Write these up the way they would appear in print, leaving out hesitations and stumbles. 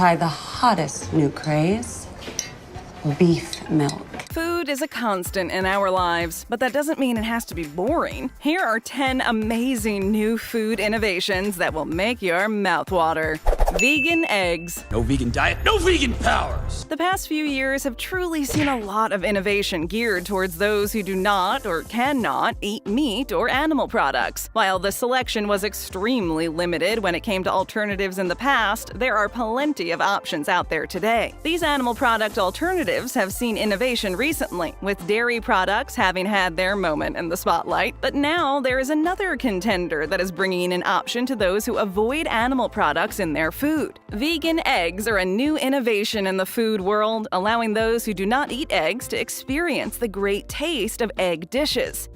try the hottest new craze, beef milk. Food is a constant in our lives, but that doesn't mean it has to be boring. Here are 10 amazing new food innovations that will make your mouth water. Vegan eggs. No vegan diet, no vegan powers! The past few years have truly seen a lot of innovation geared towards those who do not or cannot eat meat or animal products. While the selection was extremely limited when it came to alternatives in the past, there are plenty of options out there today. These animal product alternatives have seen innovation recently, with dairy products having had their moment in the spotlight. But now there is another contender that is bringing an option to those who avoid animal products in their food. Vegan eggs are a new innovation in the food world, allowing those who do not eat eggs to experience the great taste of egg dishes.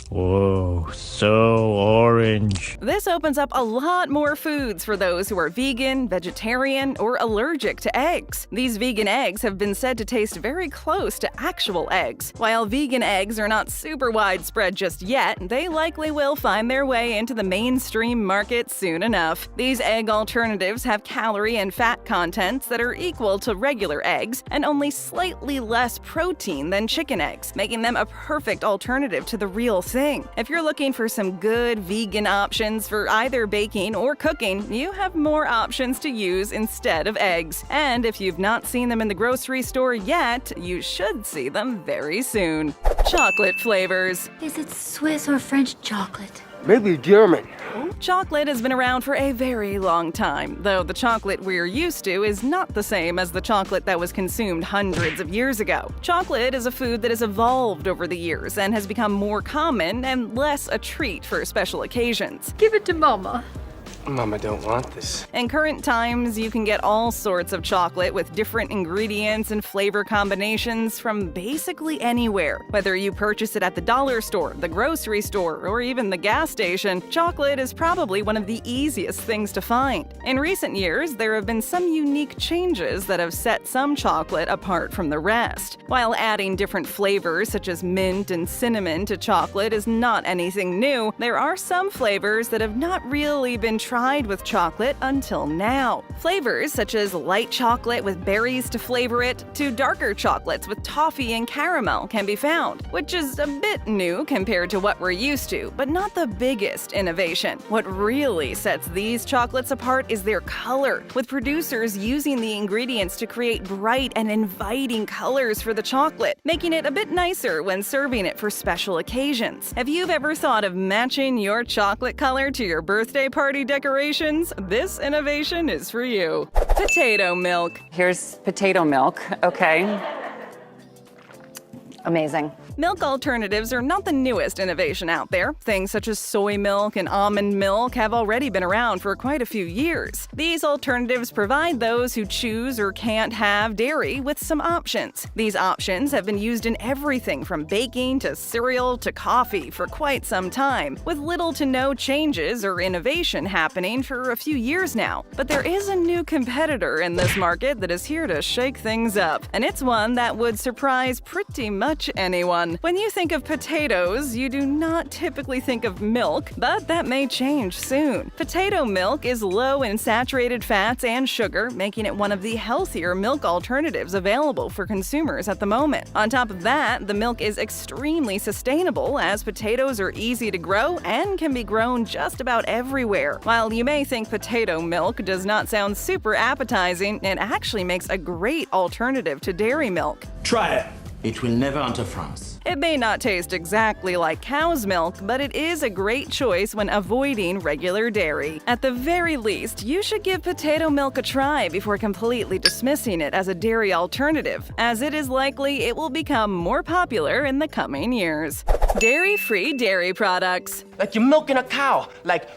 Whoa, so orange. This opens up a lot more foods for those who are vegan, vegetarian, or allergic to eggs. These vegan eggs have been said to taste very close to actual eggs. While vegan eggs are not super widespread just yet, they likely will find their way into the mainstream market soon enough. These egg alternatives have calorie and fat contents that are equal to regular eggs and only slightly less protein than chicken eggs, making them a perfect alternative to the real thing. If you're looking for some good vegan options for either baking or cooking, you have more options to use instead of eggs. And if you've not seen them in the grocery store yet, you should see them very soon. Chocolate flavors. Is it Swiss or French chocolate? Maybe German. Chocolate has been around for a very long time, though the chocolate we're used to is not the same as the chocolate that was consumed hundreds of years ago. Chocolate is a food that has evolved over the years and has become more common and less a treat for special occasions. Give it to Mama. Mama don't want this. In current times, you can get all sorts of chocolate with different ingredients and flavor combinations from basically anywhere. Whether you purchase it at the dollar store, the grocery store, or even the gas station, chocolate is probably one of the easiest things to find. In recent years, there have been some unique changes that have set some chocolate apart from the rest. While adding different flavors such as mint and cinnamon to chocolate is not anything new, there are some flavors that have not really been tried with chocolate until now. Flavors such as light chocolate with berries to flavor it, to darker chocolates with toffee and caramel can be found, which is a bit new compared to what we're used to, but not the biggest innovation. What really sets these chocolates apart is their color, with producers using the ingredients to create bright and inviting colors for the chocolate, making it a bit nicer when serving it for special occasions. If you've ever thought of matching your chocolate color to your birthday party decorations, this innovation is for you. Potato milk. Here's potato milk, okay. Amazing. Milk alternatives are not the newest innovation out there. Things such as soy milk and almond milk have already been around for quite a few years. These alternatives provide those who choose or can't have dairy with some options. These options have been used in everything from baking to cereal to coffee for quite some time, with little to no changes or innovation happening for a few years now. But there is a new competitor in this market that is here to shake things up, and it's one that would surprise pretty much anyone. When you think of potatoes, you do not typically think of milk, but that may change soon. Potato milk is low in saturated fats and sugar, making it one of the healthier milk alternatives available for consumers at the moment. On top of that, the milk is extremely sustainable as potatoes are easy to grow and can be grown just about everywhere. While you may think potato milk does not sound super appetizing, it actually makes a great alternative to dairy milk. Try it. It will never enter France. It may not taste exactly like cow's milk, but it is a great choice when avoiding regular dairy. At the very least, you should give potato milk a try before completely dismissing it as a dairy alternative, as it is likely it will become more popular in the coming years. Dairy-free dairy products. Like you're milking a cow. Like...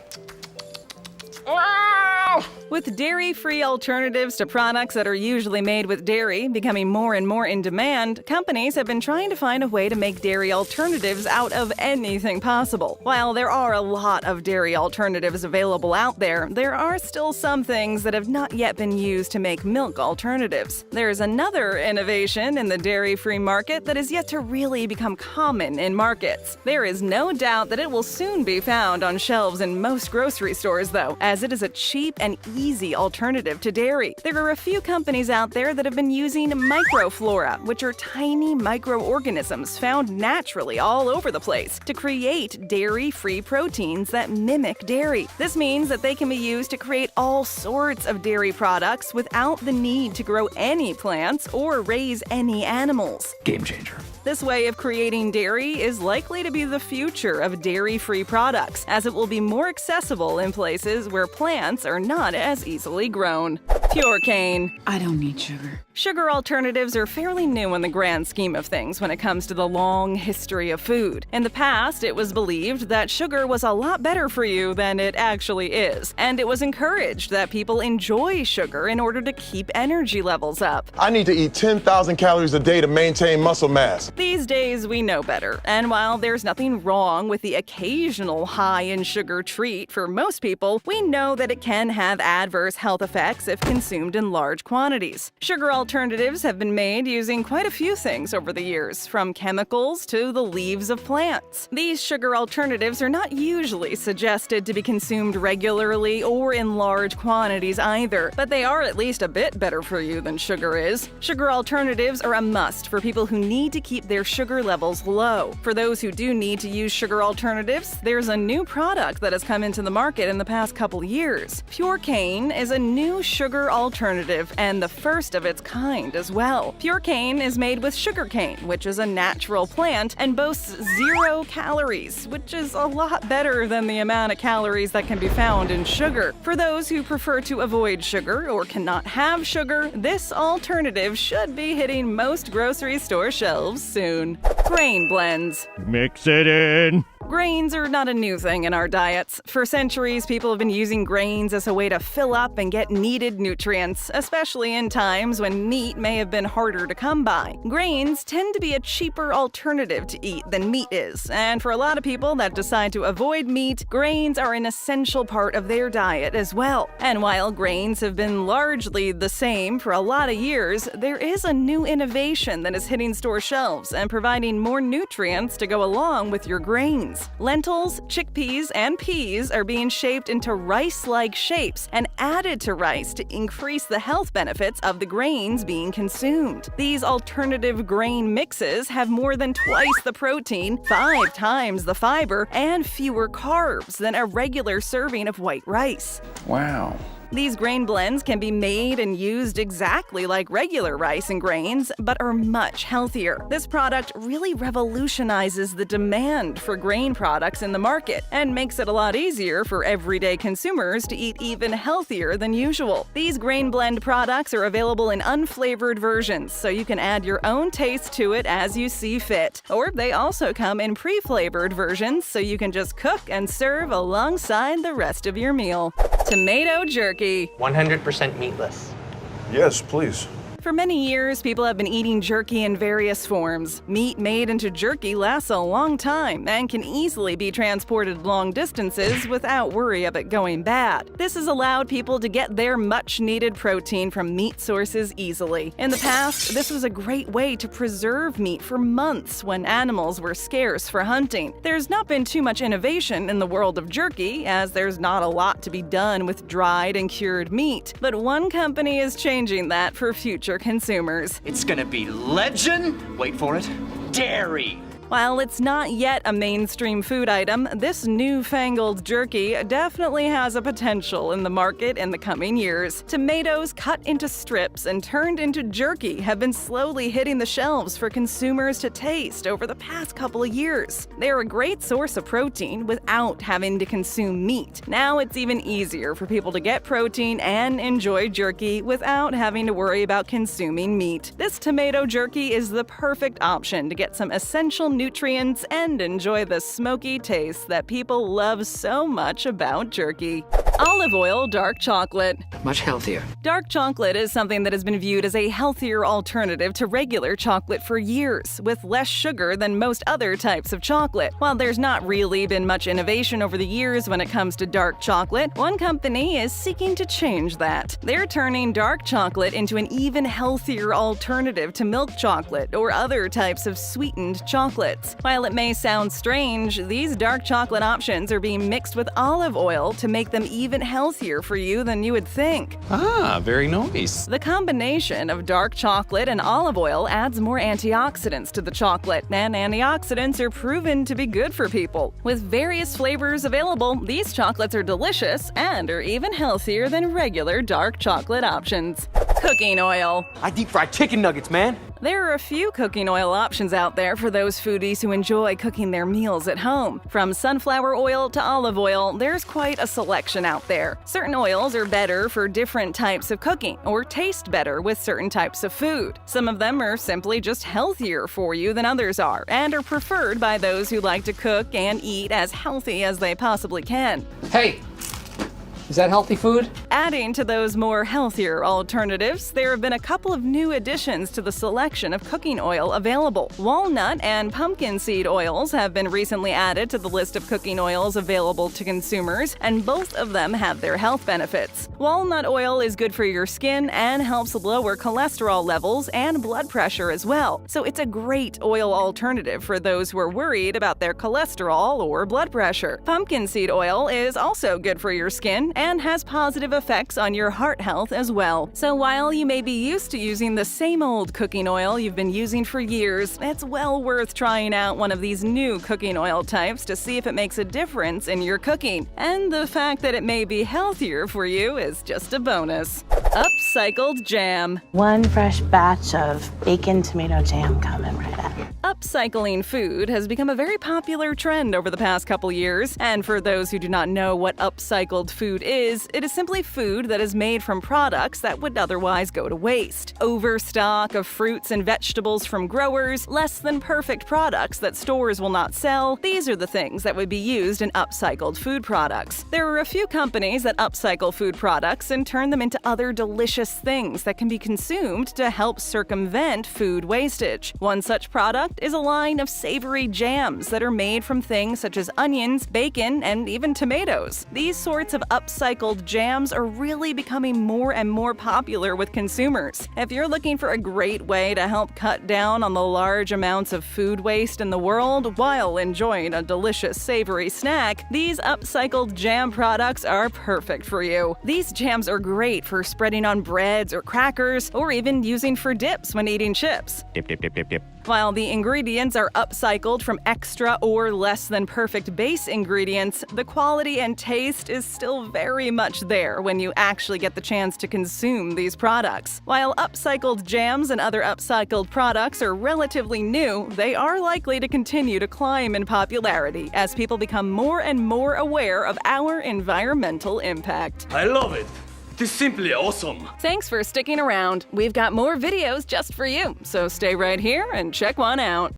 With dairy-free alternatives to products that are usually made with dairy becoming more and more in demand, companies have been trying to find a way to make dairy alternatives out of anything possible. While there are a lot of dairy alternatives available out there, there are still some things that have not yet been used to make milk alternatives. There's another innovation in the dairy-free market that is yet to really become common in markets. There is no doubt that it will soon be found on shelves in most grocery stores, though, as as it is a cheap and easy alternative to dairy. There are a few companies out there that have been using microflora, which are tiny microorganisms found naturally all over the place, to create dairy-free proteins that mimic dairy. This means that they can be used to create all sorts of dairy products without the need to grow any plants or raise any animals. Game changer. This way of creating dairy is likely to be the future of dairy-free products, as it will be more accessible in places where plants are not as easily grown. PureCane. I don't need sugar. Sugar alternatives are fairly new in the grand scheme of things when it comes to the long history of food. In the past, it was believed that sugar was a lot better for you than it actually is, and it was encouraged that people enjoy sugar in order to keep energy levels up. I need to eat 10,000 calories a day to maintain muscle mass. These days, we know better, and while there's nothing wrong with the occasional high in sugar treat for most people, we know that it can have adverse health effects if consumed in large quantities. Sugar alternatives have been made using quite a few things over the years, from chemicals to the leaves of plants. These sugar alternatives are not usually suggested to be consumed regularly or in large quantities either, but they are at least a bit better for you than sugar is. Sugar alternatives are a must for people who need to keep their sugar levels low. For those who do need to use sugar alternatives, there's a new product that has come into the market in the past couple years. PureCane is a new sugar alternative and the first of its kind as well. PureCane is made with sugarcane, which is a natural plant and boasts 0 calories, which is a lot better than the amount of calories that can be found in sugar. For those who prefer to avoid sugar or cannot have sugar, this alternative should be hitting most grocery store shelves soon. Grain blends. Mix it in. Grains are not a new thing in our diets. For centuries, people have been using grains as a way to fill up and get needed nutrients, especially in times when meat may have been harder to come by. Grains tend to be a cheaper alternative to eat than meat is, and for a lot of people that decide to avoid meat, grains are an essential part of their diet as well. And while grains have been largely the same for a lot of years, there is a new innovation that is hitting store shelves and providing more nutrients to go along with your grains. Lentils, chickpeas, and peas are being shaped into rice-like shapes and added to rice to increase the health benefits of the grains being consumed. These alternative grain mixes have more than twice the protein, 5 times the fiber, and fewer carbs than a regular serving of white rice. Wow. These grain blends can be made and used exactly like regular rice and grains, but are much healthier. This product really revolutionizes the demand for grain products in the market and makes it a lot easier for everyday consumers to eat even healthier than usual. These grain blend products are available in unflavored versions, so you can add your own taste to it as you see fit. Or they also come in pre-flavored versions, so you can just cook and serve alongside the rest of your meal. Tomato jerky. 100% meatless. Yes, please. For many years, people have been eating jerky in various forms. Meat made into jerky lasts a long time and can easily be transported long distances without worry of it going bad. This has allowed people to get their much-needed protein from meat sources easily. In the past, this was a great way to preserve meat for months when animals were scarce for hunting. There's not been too much innovation in the world of jerky, as there's not a lot to be done with dried and cured meat. But one company is changing that for future consumers. It's gonna be legend, wait for it, dairy. While it's not yet a mainstream food item, this newfangled jerky definitely has a potential in the market in the coming years. Tomatoes cut into strips and turned into jerky have been slowly hitting the shelves for consumers to taste over the past couple of years. They're a great source of protein without having to consume meat. Now it's even easier for people to get protein and enjoy jerky without having to worry about consuming meat. This tomato jerky is the perfect option to get some essential nutrients and enjoy the smoky taste that people love so much about jerky. Olive oil dark chocolate. Much healthier. Dark chocolate is something that has been viewed as a healthier alternative to regular chocolate for years, with less sugar than most other types of chocolate. While there's not really been much innovation over the years when it comes to dark chocolate, one company is seeking to change that. They're turning dark chocolate into an even healthier alternative to milk chocolate or other types of sweetened chocolates. While it may sound strange, these dark chocolate options are being mixed with olive oil to make them even even healthier for you than you would think. Ah, very nice. The combination of dark chocolate and olive oil adds more antioxidants to the chocolate, and antioxidants are proven to be good for people. With various flavors available, these chocolates are delicious and are even healthier than regular dark chocolate options. Cooking oil. I deep fry chicken nuggets, man. There are a few cooking oil options out there for those foodies who enjoy cooking their meals at home. From sunflower oil to olive oil, there's quite a selection out there. Certain oils are better for different types of cooking or taste better with certain types of food. Some of them are simply just healthier for you than others are and are preferred by those who like to cook and eat as healthy as they possibly can. Hey, is that healthy food? Adding to those more healthier alternatives, there have been a couple of new additions to the selection of cooking oil available. Walnut and pumpkin seed oils have been recently added to the list of cooking oils available to consumers, and both of them have their health benefits. Walnut oil is good for your skin and helps lower cholesterol levels and blood pressure as well, so it's a great oil alternative for those who are worried about their cholesterol or blood pressure. Pumpkin seed oil is also good for your skin and has positive effects on your heart health as well. So while you may be used to using the same old cooking oil you've been using for years, it's well worth trying out one of these new cooking oil types to see if it makes a difference in your cooking. And the fact that it may be healthier for you is just a bonus. Upcycled jam. One fresh batch of bacon tomato jam coming right up. Upcycling food has become a very popular trend over the past couple years, and for those who do not know what upcycled food is, it is simply food that is made from products that would otherwise go to waste. Overstock of fruits and vegetables from growers, less than perfect products that stores will not sell, these are the things that would be used in upcycled food products. There are a few companies that upcycle food products and turn them into other delicious things that can be consumed to help circumvent food wastage. One such product is a line of savory jams that are made from things such as onions, bacon, and even tomatoes. These sorts of upcycled jams are really becoming more and more popular with consumers. If you're looking for a great way to help cut down on the large amounts of food waste in the world while enjoying a delicious savory snack, these upcycled jam products are perfect for you. These jams are great for spreading on breads or crackers, or even using for dips when eating chips. Dip, dip, dip, dip, dip. While the ingredients are upcycled from extra or less than perfect base ingredients, the quality and taste is still very much there when you actually get the chance to consume these products. While upcycled jams and other upcycled products are relatively new, they are likely to continue to climb in popularity as people become more and more aware of our environmental impact. I love it. It is simply awesome. Thanks for sticking around. We've got more videos just for you, so stay right here and check one out.